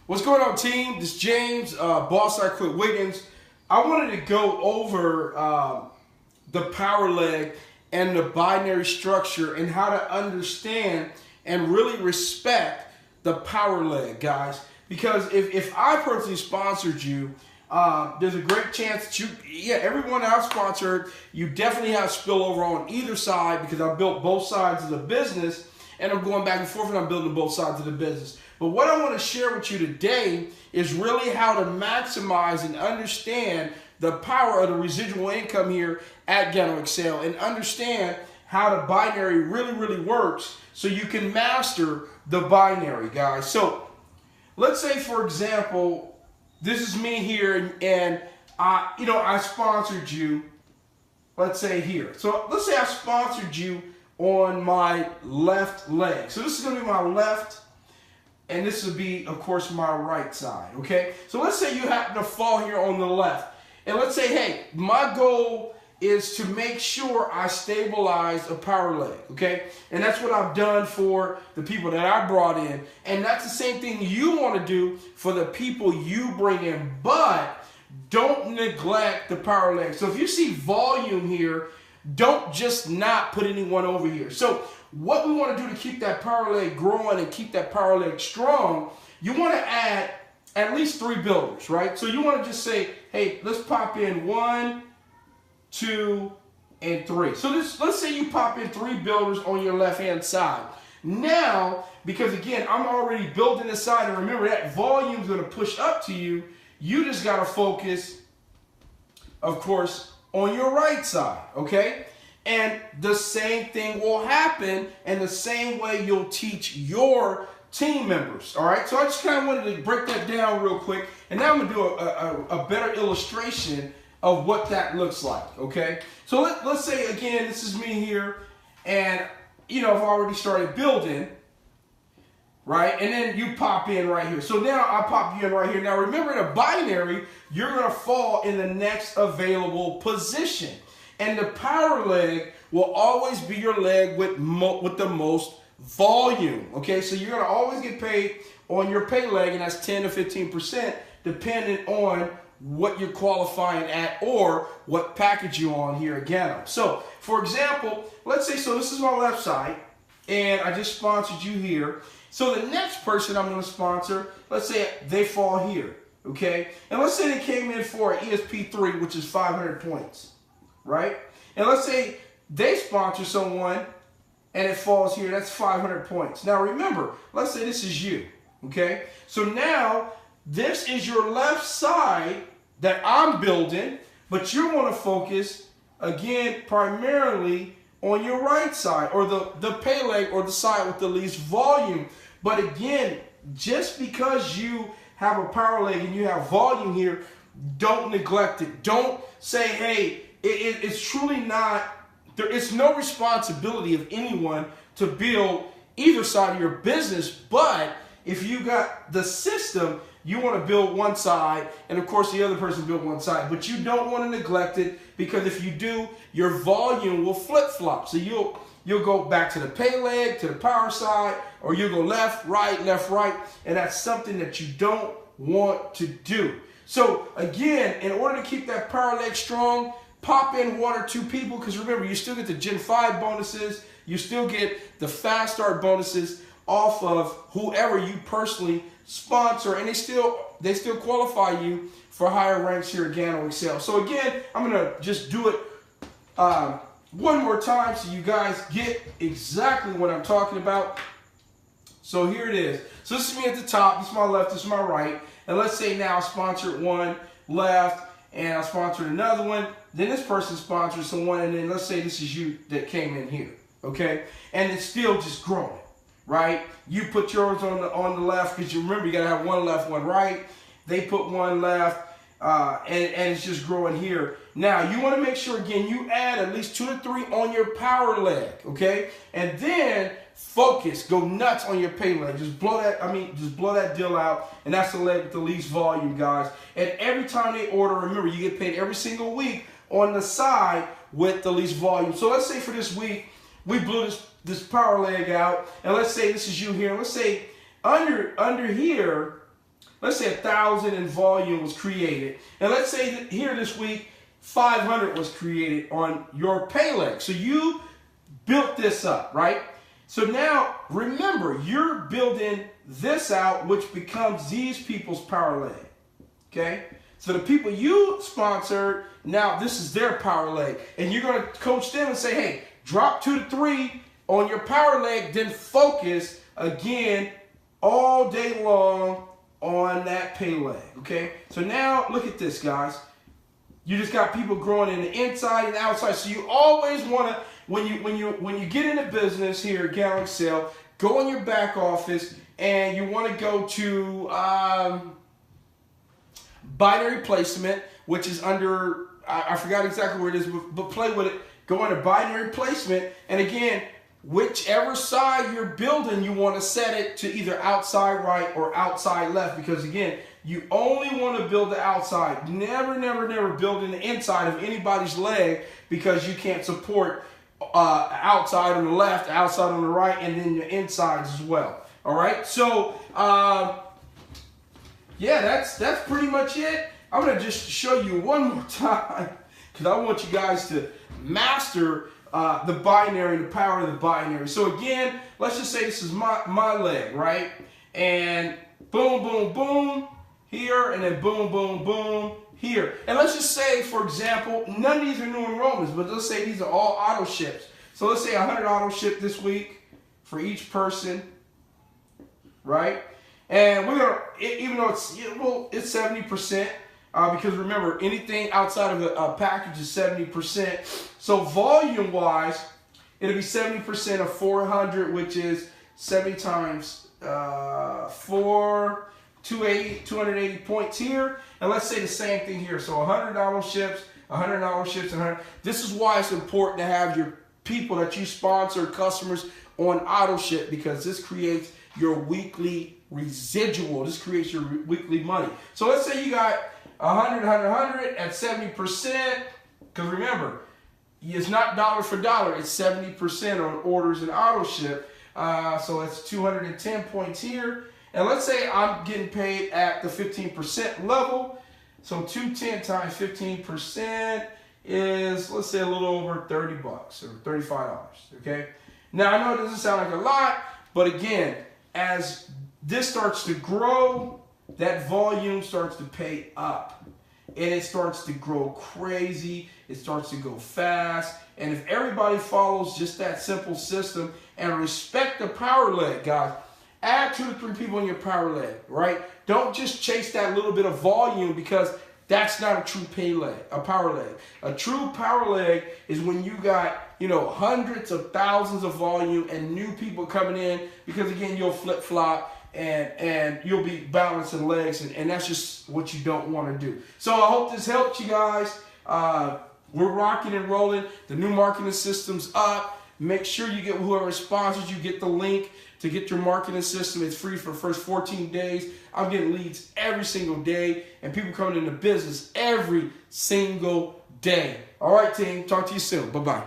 What's going on, team? This is James, Boss I Quit Wiggins. I wanted to go over the power leg and the binary structure and how to understand and really respect the power leg, guys. Because if I personally sponsored you, there's a great chance that everyone I've sponsored, you definitely have spillover on either side because I built both sides of the business and I'm going back and forth and I'm building both sides of the business. But what I want to share with you today is really how to maximize and understand the power of the residual income here at Ghetto Excel and understand how the binary really works so you can master the binary, guys. So let's say, for example, this is me here and I sponsored you, let's say here. So let's say I sponsored you on my left leg. So this is going to be my left, and this will be, of course, my right side, okay? So let's say you happen to fall here on the left. And let's say, hey, my goal is to make sure I stabilize a power leg, okay? And that's what I've done for the people that I brought in. And that's the same thing you want to do for the people you bring in. But don't neglect the power leg. So if you see volume here, don't just not put anyone over here. So what we want to do to keep that power leg growing and keep that power leg strong, you want to add at least 3 builders, right? So you want to just say, hey, let's pop in 1, 2, and 3. So let's say you pop in 3 builders on your left-hand side. Now, because again, I'm already building this side, and remember that volume is going to push up to you, you just got to focus, of course, on your right side, okay? And the same thing will happen, and the same way you'll teach your team members, all right? So I just kind of wanted to break that down real quick, and now I'm going to do a better illustration of what that looks like, okay? So let's say, again, this is me here, and, I've already started building, right? And then you pop in right here. So now I pop you in right here. Now remember, in a binary, you're going to fall in the next available position. And the power leg will always be your leg with the most volume, okay? So you're going to always get paid on your pay leg, and that's 10 to 15% depending on what you're qualifying at or what package you're on here at Ghetto. So, for example, let's say, so this is my left side, and I just sponsored you here. So the next person I'm going to sponsor, let's say they fall here, okay? And let's say they came in for an ESP3, which is 500 points, right? And let's say they sponsor someone and it falls here, that's 500 points. Now remember, let's say this is you, okay? So now this is your left side that I'm building, but you want to focus, again, primarily on your right side, or the pay leg, or the side with the least volume. But again, just because you have a power leg and you have volume here, don't neglect it. Don't say, hey, it's truly not, it's no responsibility of anyone to build either side of your business, but if you got the system, you want to build one side, and of course the other person build one side, but you don't want to neglect it, because if you do, your volume will flip-flop. So you'll go back to the pay leg, to the power side, or you'll go left, right, and that's something that you don't want to do. So again, in order to keep that power leg strong, pop in 1 or 2 people, because remember, you still get the Gen 5 bonuses, you still get the fast start bonuses off of whoever you personally sponsor, and they still qualify you for higher ranks here at Ghetto Excel. So again, I'm gonna just do it one more time so you guys get exactly what I'm talking about. So here it is. So this is me at the top, this is my left, this is my right, and let's say now I sponsored one left, and I sponsored another one, then this person sponsored someone, and then let's say this is you that came in here, okay? And it's still just growing, right? You put yours on the left, because you remember you gotta have 1 left, 1 right. They put 1 left, and it's just growing here. Now you want to make sure, again, you add at least 2 to 3 on your power leg, okay? And then focus, go nuts on your pay leg. Just blow that deal out, and that's the leg with the least volume, guys. And every time they order, remember, you get paid every single week on the side with the least volume. So let's say for this week, we blew this power leg out, and let's say this is you here. Let's say under here, let's say 1,000 in volume was created. And let's say that here this week, 500 was created on your pay leg. So you built this up, right? So now, remember, you're building this out, which becomes these people's power leg, okay? So the people you sponsored, now this is their power leg. And you're going to coach them and say, hey, drop 2 to 3 on your power leg, then focus again all day long on that pay leg, okay? So now, look at this, guys. You just got people growing in the inside and outside. So you always want to, when you get into business here at Galaxy Sale, go in your back office and you want to go to binary placement, which is under, I forgot exactly where it is, but play with it. Go into binary placement, and again, whichever side you're building, you want to set it to either outside right or outside left, because again, you only want to build the outside. Never, never, never building the inside of anybody's leg, because you can't support outside on the left, outside on the right, and then your insides as well. All right, so yeah, that's pretty much it. I'm gonna just show you one more time because I want you guys to master the binary, the power of the binary. So again, let's just say this is my leg, right? And boom, boom, boom here, and then boom, boom, boom here. And let's just say, for example, none of these are new enrollments, but let's say these are all auto ships. So let's say 100 auto ship this week for each person, right? And we're gonna, even though it's 70%, because remember, anything outside of a package is 70%. So volume-wise, it'll be 70% of 400, which is 70 times 4, 280 points here. And let's say the same thing here. So $100 ships, $100 ships, 100. This is why it's important to have your people that you sponsor, customers, on auto ship, because this creates your weekly residual. This creates your weekly money. So let's say you got 100, 100, 100 at 70%, because remember, it's not dollar for dollar, it's 70% on orders and auto ship. So that's 210 points here. And let's say I'm getting paid at the 15% level. So 210 times 15% is, let's say, a little over 30 bucks or $35, okay? Now, I know it doesn't sound like a lot, but again, as this starts to grow, that volume starts to pay up. And it starts to grow crazy. It starts to go fast. And if everybody follows just that simple system and respect the power leg, guys, add 2 to 3 people in your power leg, right? Don't just chase that little bit of volume, because that's not a true power leg. A true power leg is when you got, hundreds of thousands of volume and new people coming in, because again, you'll flip-flop and you'll be balancing legs, and that's just what you don't want to do. So I hope this helped you guys. We're rocking and rolling. The new marketing system's up. Make sure you get whoever sponsors you, get the link to get your marketing system. It's free for the first 14 days. I'm getting leads every single day, and people coming into business every single day. All right, team. Talk to you soon. Bye-bye.